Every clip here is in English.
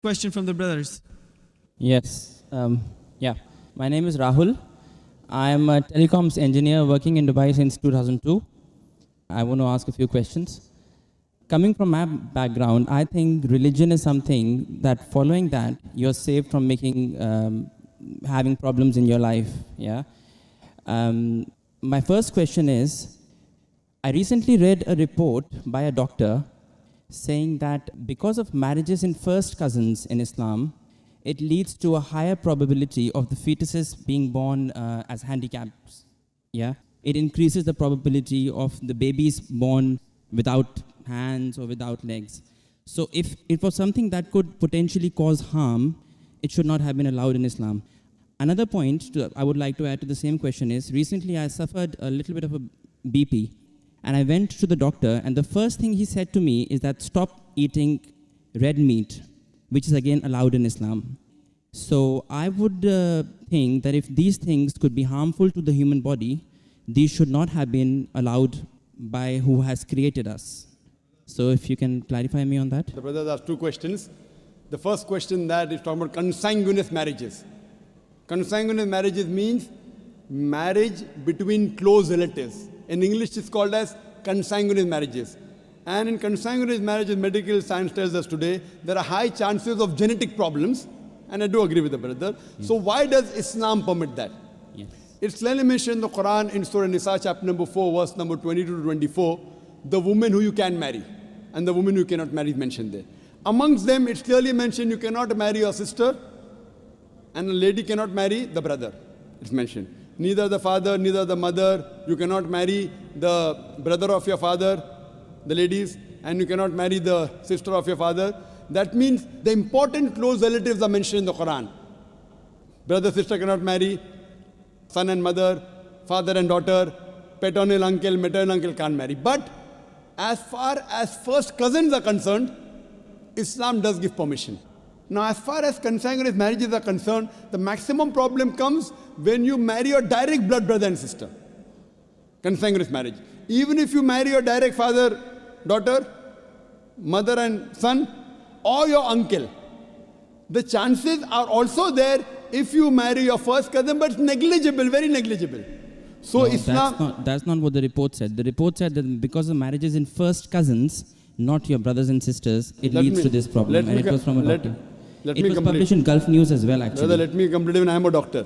Question from the brothers. Yes. My name is Rahul. I am a telecoms engineer working in Dubai since 2002. I want to ask a few questions. Coming from my background, I think religion is something that following that, you're safe from having problems in your life. Yeah. My first question is, I recently read a report by a doctor saying that because of marriages in first cousins in Islam, it leads to a higher probability of the fetuses being born as handicaps. Yeah, it increases the probability of the babies born without hands or without legs. So if it was something that could potentially cause harm, it should not have been allowed in Islam. Another point I would like to add to the same question is, recently I suffered a little bit of a BP, and I went to the doctor, and the first thing he said to me is that stop eating red meat, which is again allowed in Islam. So I would think that if these things could be harmful to the human body, these should not have been allowed by who has created us. So if you can clarify me on that. The brothers asked two questions. The first question that is talking about consanguineous marriages. Consanguineous marriages means marriage between close relatives. In English, it's called as consanguineous marriages. And in consanguineous marriages, medical science tells us today, there are high chances of genetic problems. And I do agree with the brother. Yes. So why does Islam permit that? Yes. It's clearly mentioned in the Quran in Surah Nisa, chapter number 4, verse number 22 to 24, the woman who you can marry and the woman who you cannot marry is mentioned there. Amongst them, it's clearly mentioned you cannot marry your sister and a lady cannot marry the brother. It's mentioned. Neither the father, neither the mother. You cannot marry the brother of your father, the ladies, and you cannot marry the sister of your father. That means the important close relatives are mentioned in the Quran. Brother, sister cannot marry, son and mother, father and daughter, paternal uncle, maternal uncle can't marry. But as far as first cousins are concerned, Islam does give permission. Now, as far as consanguineous marriages are concerned, the maximum problem comes when you marry your direct blood brother and sister. Consanguineous marriage. Even if you marry your direct father, daughter, mother and son, or your uncle, the chances are also there if you marry your first cousin, but it's negligible, very negligible. So no, Islam... That's not what the report said. The report said that because of marriages in first cousins, not your brothers and sisters, it leads to this problem. And it was from a doctor. It was published in Gulf News as well, actually. Brother, let me complete. Even I am a doctor.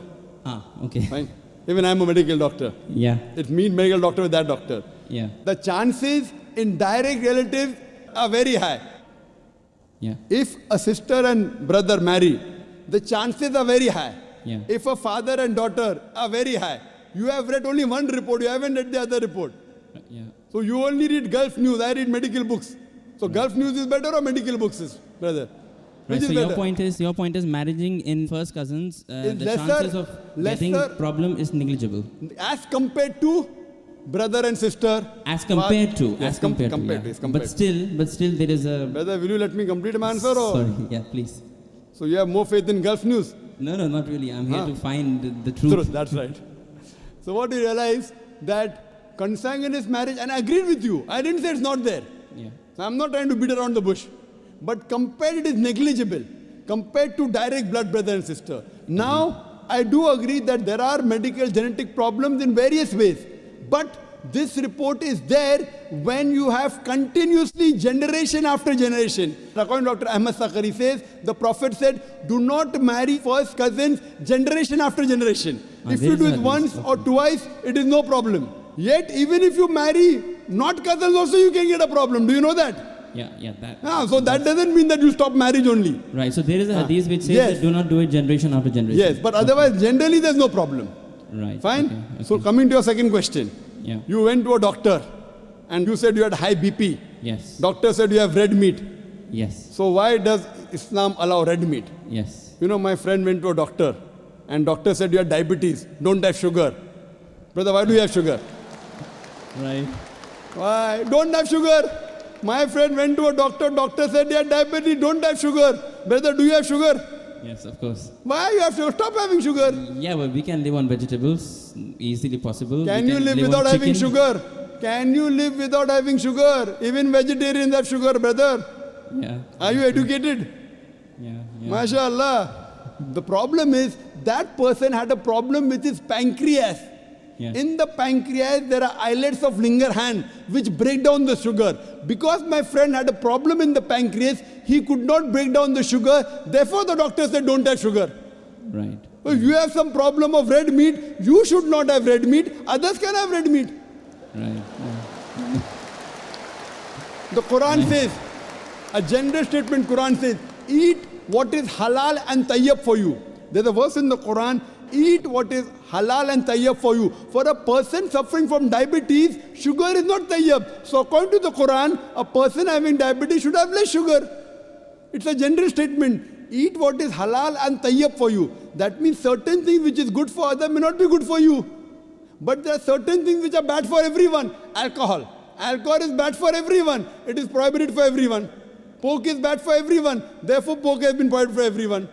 Okay. Fine. Even I am a medical doctor. Yeah. It means medical doctor with that doctor. Yeah. The chances in direct relatives are very high. Yeah. If a sister and brother marry, the chances are very high. Yeah. If a father and daughter are very high. You have read only one report, you haven't read the other report. Yeah. So you only read Gulf News, I read medical books. So Gulf News is better or medical books is, brother? Right, so your point is marrying in first cousins, the chances of getting problem is negligible. As compared to brother and sister. As compared to. But still there is a... Brother, will you let me complete my answer? Or? Sorry, yeah, please. So you have more faith in Gulf News? No, not really. I'm here to find the truth. That's right. So what you realize that consanguineous marriage, and I agreed with you. I didn't say it's not there. Yeah. So I'm not trying to beat around the bush. But compared, it is negligible compared to direct blood brother and sister. Now, I do agree that there are medical genetic problems in various ways. But this report is there when you have continuously generation after generation. According to Dr. Ahmad Sakari says, the Prophet said, do not marry first cousins generation after generation. If you do it once or twice, it is no problem. Yet, even if you marry not cousins also, you can get a problem. Do you know that? Yeah. So that doesn't mean that you stop marriage only. Right. So there is a hadith which says that do not do it generation after generation. Yes, but otherwise, generally there's no problem. Right. Fine? Okay. So coming to your second question. Yeah. You went to a doctor and you said you had high BP. Yes. Doctor said you have red meat. Yes. So why does Islam allow red meat? Yes. You know, my friend went to a doctor and doctor said you have diabetes, don't have sugar. Brother, why do you have sugar? Right. Why? Don't have sugar. My friend went to a doctor, doctor said you have diabetes, don't have sugar. Brother, do you have sugar? Yes, of course. Why you have sugar? Stop having sugar. Yeah, well, we can live on vegetables, easily possible. Can you live without having sugar? Can you live without having sugar? Even vegetarians have sugar, brother. Yeah. Are you educated? Yeah. MashaAllah. The problem is that person had a problem with his pancreas. Yeah. In the pancreas, there are islets of Langerhans which break down the sugar. Because my friend had a problem in the pancreas, he could not break down the sugar. Therefore, the doctor said, don't have sugar. Right. If you have some problem of red meat, you should not have red meat. Others can have red meat. Right. Yeah. The Quran says, a general statement Quran says, eat what is halal and tayyib for you. There's a verse in the Quran, eat what is halal and tayyib for you. For a person suffering from diabetes, sugar is not tayyib. So according to the Quran, a person having diabetes should have less sugar. It's a general statement. Eat what is halal and tayyib for you. That means certain things which is good for others may not be good for you. But there are certain things which are bad for everyone. Alcohol. Alcohol is bad for everyone. It is prohibited for everyone. Pork is bad for everyone. Therefore, pork has been prohibited for everyone.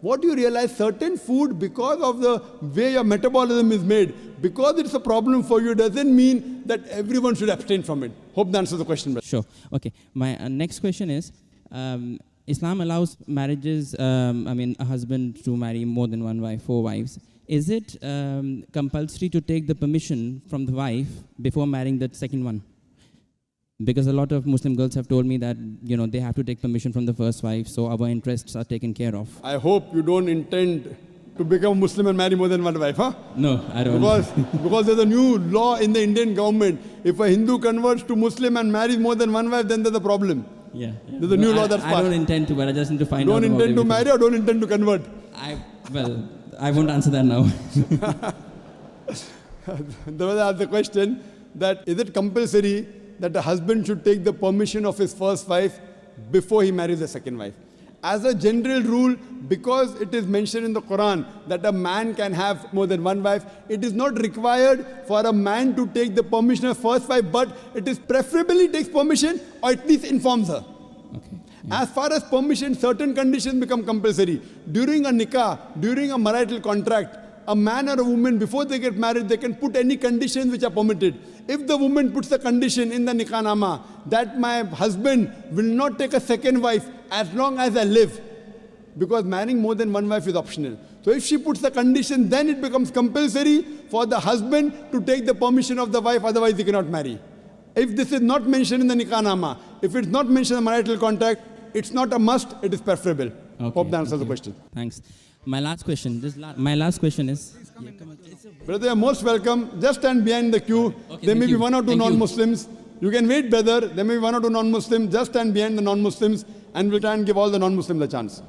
What you realize, certain food, because of the way your metabolism is made, because it's a problem for you, doesn't mean that everyone should abstain from it. Hope that answers the question, brother. Sure. Okay. My next question is, Islam allows marriages, a husband to marry more than one wife, 4 wives. Is it compulsory to take the permission from the wife before marrying that second one? Because a lot of Muslim girls have told me that, they have to take permission from the first wife, so our interests are taken care of. I hope you don't intend to become Muslim and marry more than one wife, huh? No, I don't. Because there's a new law in the Indian government. If a Hindu converts to Muslim and marries more than one wife, then there's a problem. Yeah. There's a new law that's passed. I don't intend to, but I just need to find out. Don't intend to marry or don't intend to convert? I won't answer that now. There was the question that is it compulsory that a husband should take the permission of his first wife before he marries the second wife? As a general rule, because it is mentioned in the Quran that a man can have more than one wife, it is not required for a man to take the permission of first wife, but it is preferably takes permission or at least informs her. Okay. Yeah. As far as permission, certain conditions become compulsory. During a nikah, during a marital contract, a man or a woman, before they get married, they can put any conditions which are permitted. If the woman puts a condition in the nikah nama that my husband will not take a second wife as long as I live, because marrying more than one wife is optional. So if she puts the condition, then it becomes compulsory for the husband to take the permission of the wife, otherwise he cannot marry. If this is not mentioned in the nikah nama, if it's not mentioned in the marital contract, it's not a must, it is preferable. Okay. Hope that answers the question. Thanks. My last question, my last question is... Brother, you're most welcome. Just stand behind the queue. Okay, There may be you. one or two Thank non-Muslims. You can wait, brother. There may be one or two non-Muslims. Just stand behind the non-Muslims and we'll try and give all the non-Muslims a chance.